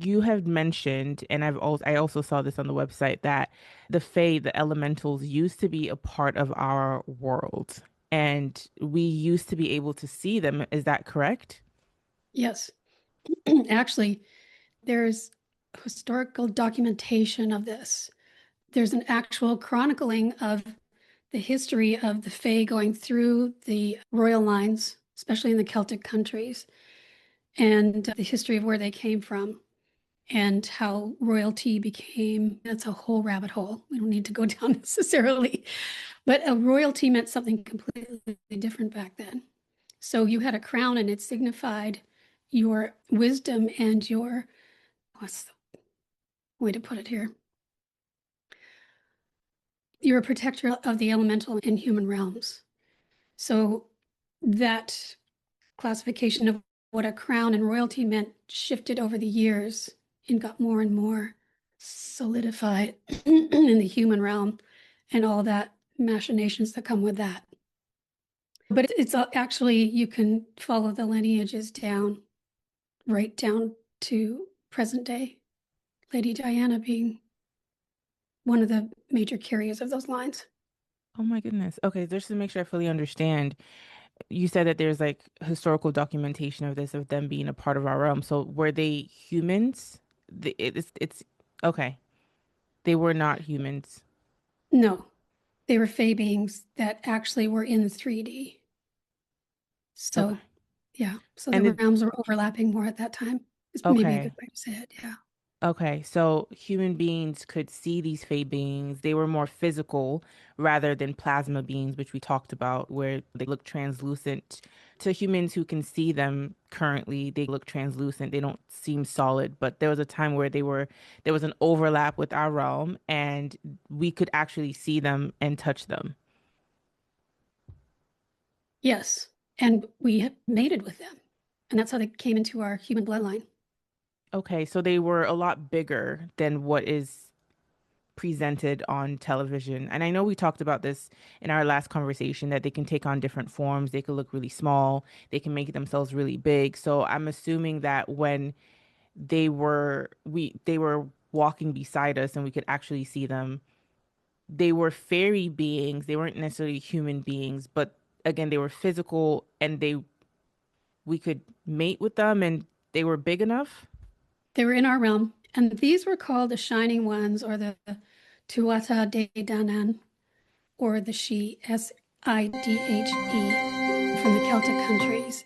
you have mentioned, and I also saw this on the website, that the Fae, the elementals, used to be a part of our world, and we used to be able to see them. Is that correct? Yes. Actually, there's historical documentation of this. There's an actual chronicling of the history of the Fae going through the royal lines, especially in the Celtic countries, and the history of where they came from and how royalty became. That's a whole rabbit hole. We don't need to go down necessarily, but a royalty meant something completely different back then. So you had a crown and it signified your wisdom and your, what's the way to put it here? You're a protector of the elemental and human realms. So that classification of what a crown and royalty meant shifted over the years and got more and more solidified in the human realm and all that machinations that come with that. But it's actually, you can follow the lineages down, right down to present day, Lady Diana being one of the major carriers of those lines. Oh my goodness. Okay, just to make sure I fully understand, you said that there's like historical documentation of this, of them being a part of our realm. So were they humans? It's okay. They were not humans. No, they were Fae beings that actually were in 3D. Okay. So, yeah, so the And it, realms were overlapping more at that time. It's maybe a good okay. way to say it. Yeah. Okay, so human beings could see these Fey beings. They were more physical rather than plasma beings, which we talked about, where they look translucent. To humans who can see them currently, they look translucent. They don't seem solid. But there was a time where there was an overlap with our realm, and we could actually see them and touch them. Yes. And we mated with them. And that's how they came into our human bloodline. Okay, so they were a lot bigger than what is presented on television. And I know we talked about this in our last conversation that they can take on different forms. They could look really small, they can make themselves really big. So I'm assuming that when they were walking beside us and we could actually see them, they were fairy beings. They weren't necessarily human beings, but again, they were physical and they we could mate with them and they were big enough. They were in our realm. And these were called the Shining Ones or the Tuatha De Danann or the She, Sidhe, from the Celtic countries.